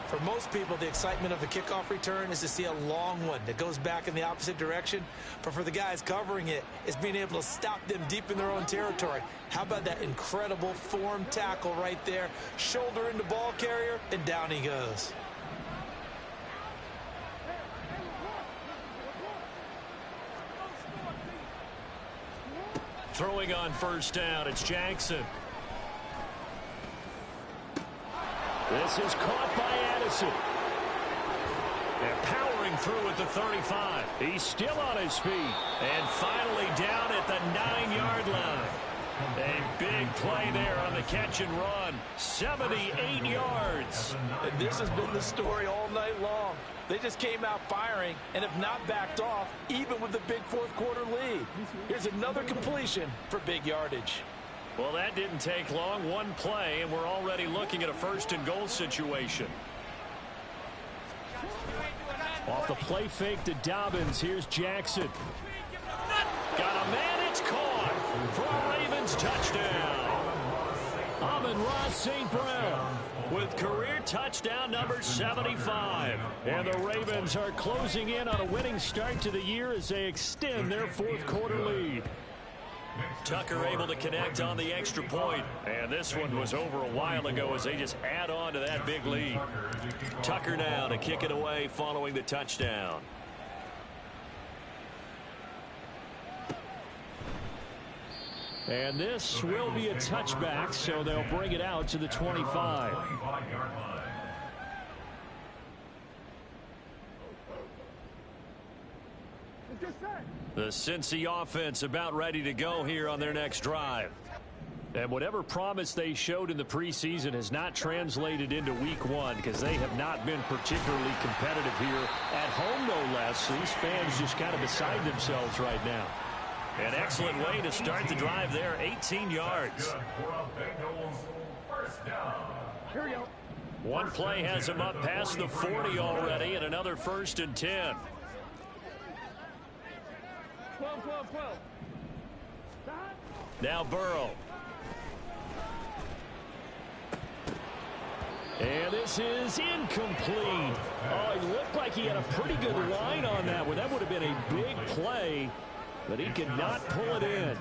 For most people, the excitement of the kickoff return is to see a long one that goes back in the opposite direction. But for the guys covering it, it's being able to stop them deep in their own territory. How about that incredible form tackle right there? Shoulder into ball carrier, and down he goes. Throwing on 1st down, it's Jackson. This is caught by Addison. And powering through at the 35. He's still on his feet. And finally down at the 9-yard line. A big play there on the catch and run. 78 yards. And this has been the story all night long. They just came out firing and have not backed off, even with the big fourth quarter lead. Here's another completion for big yardage. Well, that didn't take long. One play, and we're already looking at a first and goal situation. Off the play fake to Dobbins. Here's Jackson. Got a man. It's caught for a Ravens touchdown. Amon-Ra St. Brown With career touchdown number 75. And the Ravens are closing in on a winning start to the year as they extend their fourth quarter lead. Tucker able to connect on the extra point. And this one was over a while ago as they just add on to that big lead. Tucker now to kick it away following the touchdown. And this will be a touchback, so they'll bring it out to the 25. The Cincy offense about ready to go here on their next drive. And whatever promise they showed in the preseason has not translated into week one because they have not been particularly competitive here at home, no less. These fans just kind of beside themselves right now. An excellent way to start the drive there, 18 yards. Here we go. One play has him up past the 40 already, and another 1st and 10. 12, 12, 12. Now Burrow. And this is incomplete. Oh, he looked like he had a pretty good line on that one. That would have been a big play, but he could not pull it in.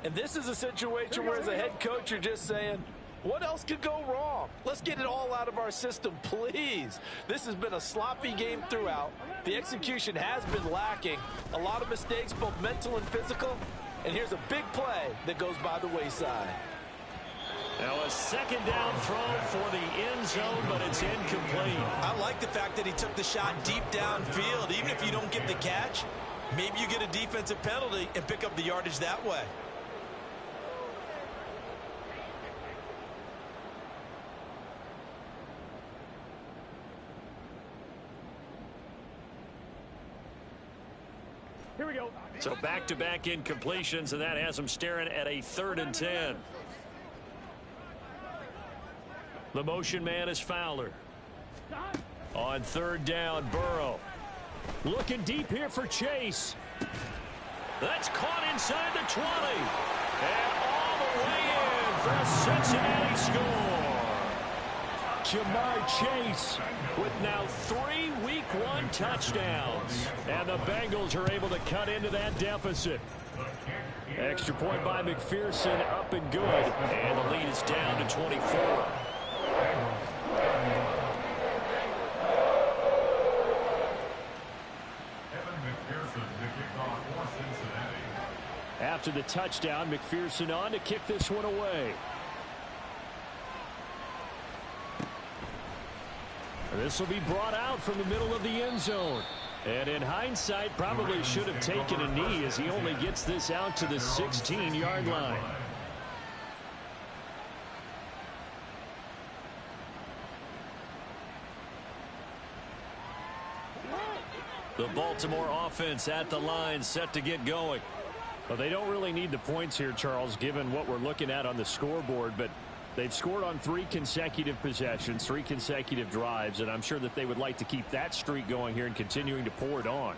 And this is a situation where as a head coach you're just saying, what else could go wrong? Let's get it all out of our system, please. This has been a sloppy game throughout. The execution has been lacking. A lot of mistakes, both mental and physical. And here's a big play that goes by the wayside. Now a second down throw for the end zone, but it's incomplete. I like the fact that he took the shot deep downfield. Even if you don't get the catch, maybe you get a defensive penalty and pick up the yardage that way. Here we go. So back-to-back incompletions, and that has them staring at a 3rd and 10. The motion man is Fowler. On 3rd down, Burrow. Looking deep here for Chase. That's caught inside the 20. And all the way in for a Cincinnati score. Jamar Chase With now 3 Week 1 touchdowns. and the Bengals are able to cut into that deficit. Extra point by McPherson, up and good. And the lead is down to 24. After the touchdown, McPherson on to kick this one away. This will be brought out from the middle of the end zone. And in hindsight, probably should have taken a knee as he only gets this out to the 16-yard line. The Baltimore offense at the line, set to get going. Well, they don't really need the points here, Charles, given what we're looking at on the scoreboard, but they've scored on 3 consecutive possessions, 3 consecutive drives, and I'm sure that they would like to keep that streak going here and continuing to pour it on.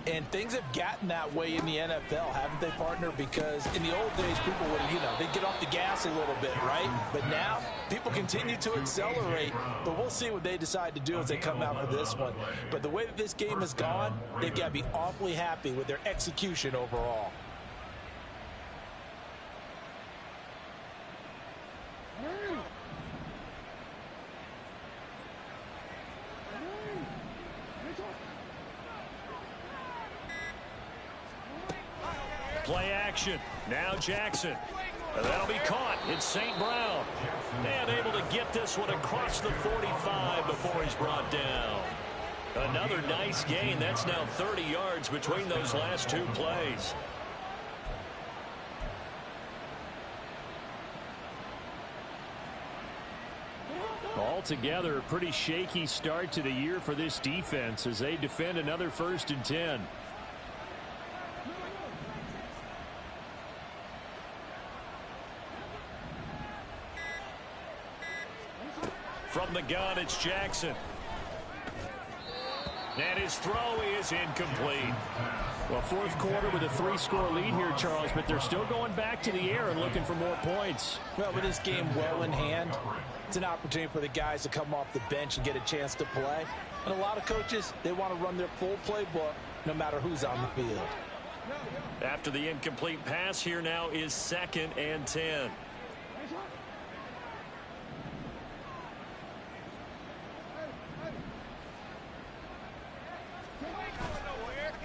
And things have gotten that way in the NFL, haven't they, partner? Because in the old days, people would, they'd get off the gas a little bit, right? But now, people continue to accelerate. But we'll see what they decide to do as they come out for this one. But the way that this game has gone, they've got to be awfully happy with their execution overall. Play action. Now Jackson. That'll be caught. It's St. Brown. And able to get this one across the 45 before he's brought down. Another nice gain. That's now 30 yards between those last 2 plays. altogether, a pretty shaky start to the year for this defense as they defend another 1st and 10. From the gun, it's Jackson. And his throw is incomplete. Well, 4th quarter with a 3-score lead here, Charles, but they're still going back to the air and looking for more points. Well, with this game well in hand, it's an opportunity for the guys to come off the bench and get a chance to play. And a lot of coaches, they want to run their full playbook no matter who's on the field. After the incomplete pass, here now is 2nd and 10.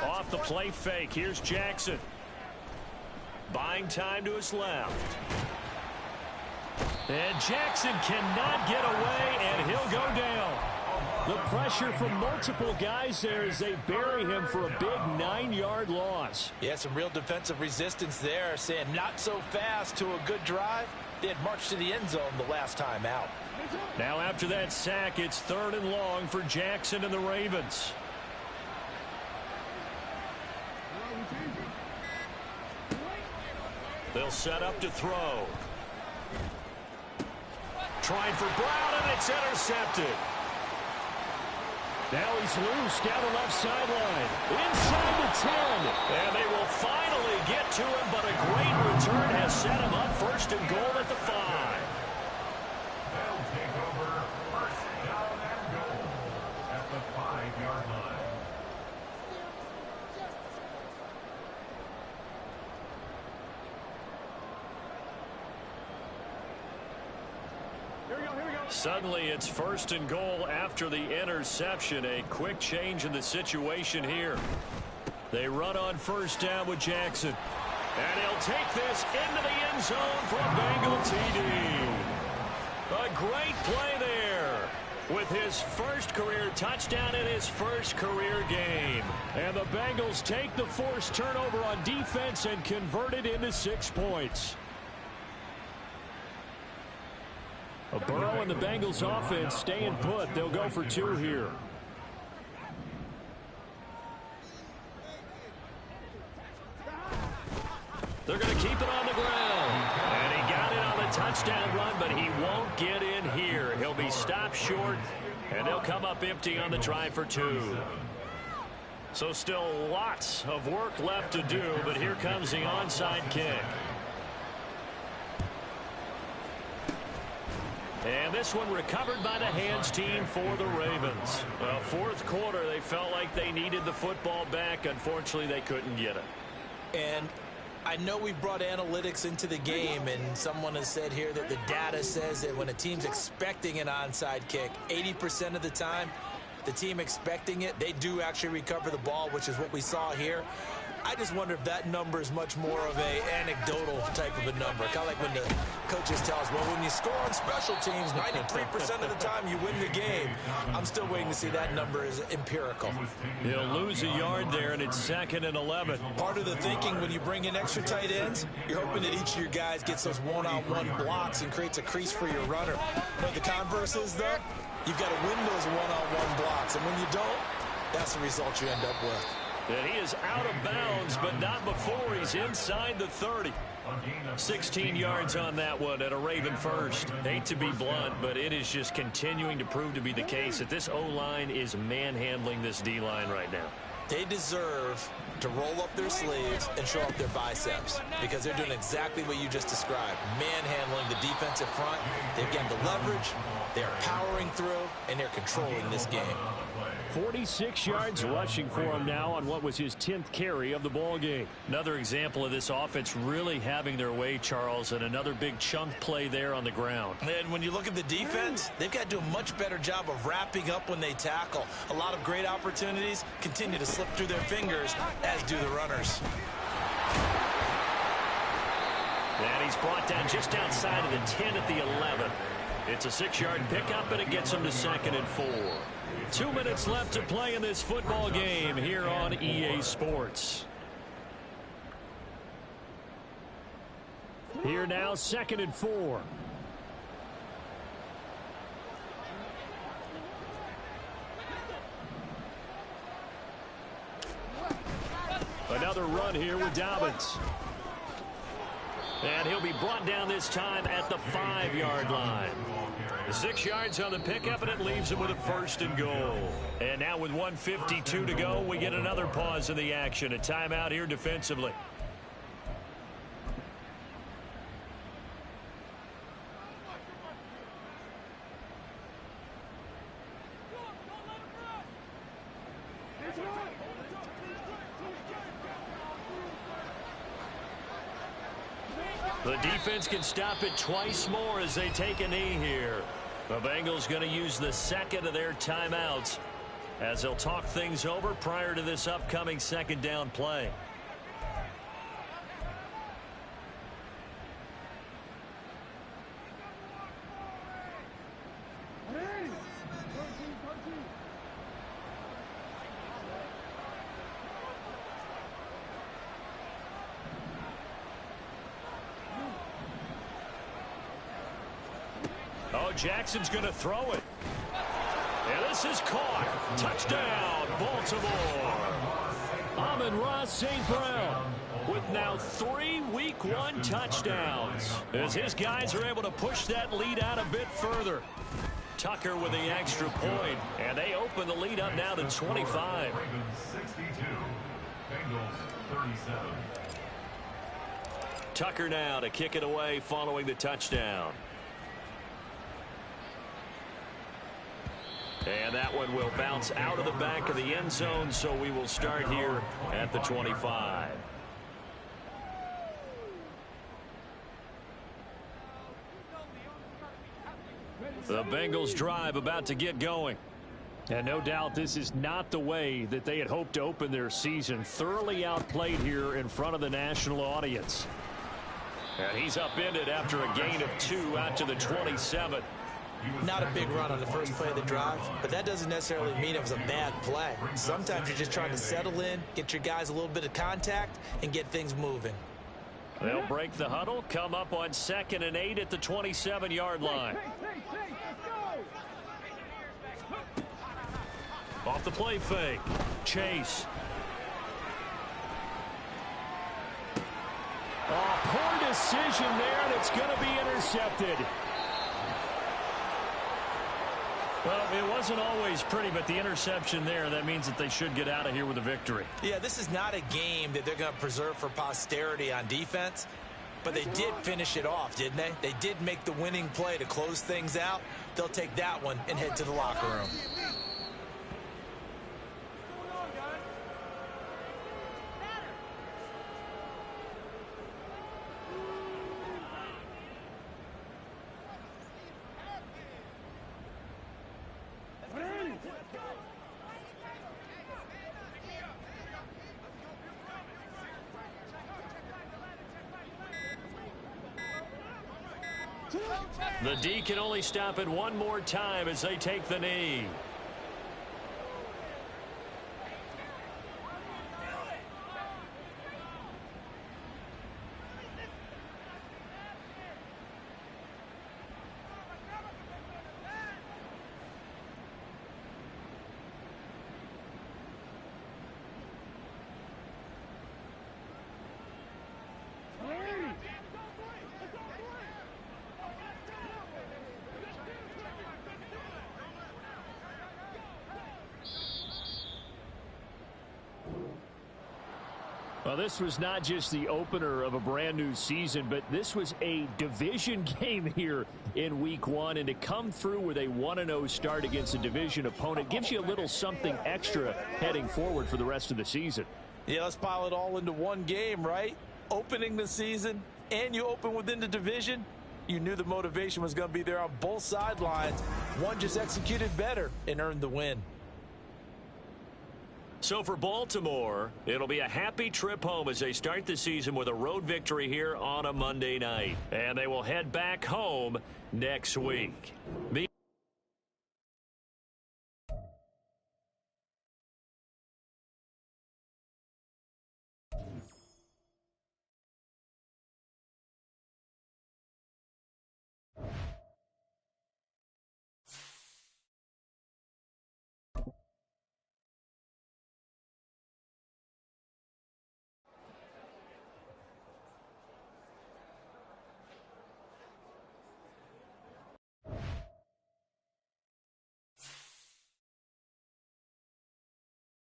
Off the play fake. Here's Jackson. Buying time to his left. And Jackson cannot get away, and he'll go down. The pressure from multiple guys there as they bury him for a big 9-yard loss. Yeah, some real defensive resistance there, saying not so fast to a good drive. They had marched to the end zone the last time out. Now after that sack, it's 3rd and long for Jackson and the Ravens. They'll set up to throw. Trying for Brown, and it's intercepted. Now he's loose down the left sideline. Inside the 10. And they will finally get to him, but a great return has set him up 1st and goal at the 5. They'll take over 1st down and goal at the 5-yard line. Suddenly it's 1st and goal after the interception. A quick change in the situation here. They run on 1st down with Jackson. And he'll take this into the end zone for a Bengal TD. A great play there with his 1st career touchdown in his 1st career game. And the Bengals take the forced turnover on defense and convert it into 6 points. Burrow and the Bengals offense staying put. They'll go for 2 here. They're going to keep it on the ground. And he got it on the touchdown run, but he won't get in here. He'll be stopped short, and they'll come up empty on the try for 2. So still lots of work left to do, but here comes the onside kick. And this one recovered by the hands team for the Ravens. Well, 4th quarter, they felt like they needed the football back. Unfortunately, they couldn't get it. And I know we brought analytics into the game, and someone has said here that the data says that when a team's expecting an onside kick, 80% of the time, the team expecting it, they do actually recover the ball, which is what we saw here. I just wonder if that number is much more of a anecdotal type of a number. Kind of like when the coaches tell us, well, when you score on special teams, 93% of the time you win the game. I'm still waiting to see that number is empirical. He'll lose a yard there, and it's 2nd and 11. Part of the thinking when you bring in extra tight ends, you're hoping that each of your guys gets those one-on-one blocks and creates a crease for your runner. But the converse is, though, you've got to win those one-on-one blocks. And when you don't, that's the result you end up with. And he is out of bounds, but not before he's inside the 30. 16 yards on that one at a Raven first. Hate to be blunt, but it is just continuing to prove to be the case that this O-line is manhandling this D-line right now. They deserve to roll up their sleeves and show up their biceps because they're doing exactly what you just described, manhandling the defensive front. They've got the leverage, they're powering through, and they're controlling this game. 46 yards rushing for him now on what was his 10th carry of the ball game. Another example of this offense really having their way, Charles, and another big chunk play there on the ground. And when you look at the defense, they've got to do a much better job of wrapping up when they tackle. A lot of great opportunities continue to slip through their fingers, as do the runners. And he's brought down just outside of the 10 at the 11. It's a 6-yard pickup, and it gets him to 2nd and 4. 2 minutes left to play in this football game here on EA Sports. Here now, 2nd and 4. another run here with Dobbins. And he'll be brought down this time at the 5-yard line. 6 yards on the pickup, and it leaves him with a 1st and goal. And now with 1:52 to go, we get another pause in the action. A timeout here defensively. The defense can stop it twice more as they take a knee here. The Bengals going to use the second of their timeouts as they'll talk things over prior to this upcoming 2nd down play. Oh, Jackson's going to throw it. And this is caught. Touchdown, Baltimore. Amon-Ra St. Brown with now 3 Week 1 touchdowns as his guys are able to push that lead out a bit further. Tucker with the extra point, and they open the lead up now to 25. 62, Bengals 37. Tucker now to kick it away following the touchdown. And that one will bounce out of the back of the end zone, so we will start here at the 25. The Bengals drive about to get going. And no doubt this is not the way that they had hoped to open their season. Thoroughly outplayed here in front of the national audience. And he's upended after a gain of 2 out to the 27. Not a big run on the first play of the drive, but that doesn't necessarily mean it was a bad play. Sometimes you're just trying to settle in, get your guys a little bit of contact, and get things moving. They'll break the huddle, come up on 2nd and 8 at the 27-yard line. Off the play fake. Chase. Oh, poor decision there, and it's going to be intercepted. Well, it wasn't always pretty, but the interception there, that means that they should get out of here with a victory. Yeah, this is not a game that they're going to preserve for posterity on defense, but they did finish it off, didn't they? They did make the winning play to close things out. They'll take that one and head to the locker room. The D can only stop it one more time as they take the knee. Well, this was not just the opener of a brand new season, but this was a division game here in Week 1. And to come through with a 1-0 start against a division opponent gives you a little something extra heading forward for the rest of the season. Yeah, let's pile it all into one game, right? Opening the season, and you open within the division. You knew the motivation was going to be there on both sidelines. One just executed better and earned the win. So for Baltimore, it'll be a happy trip home as they start the season with a road victory here on a Monday night. And they will head back home next week.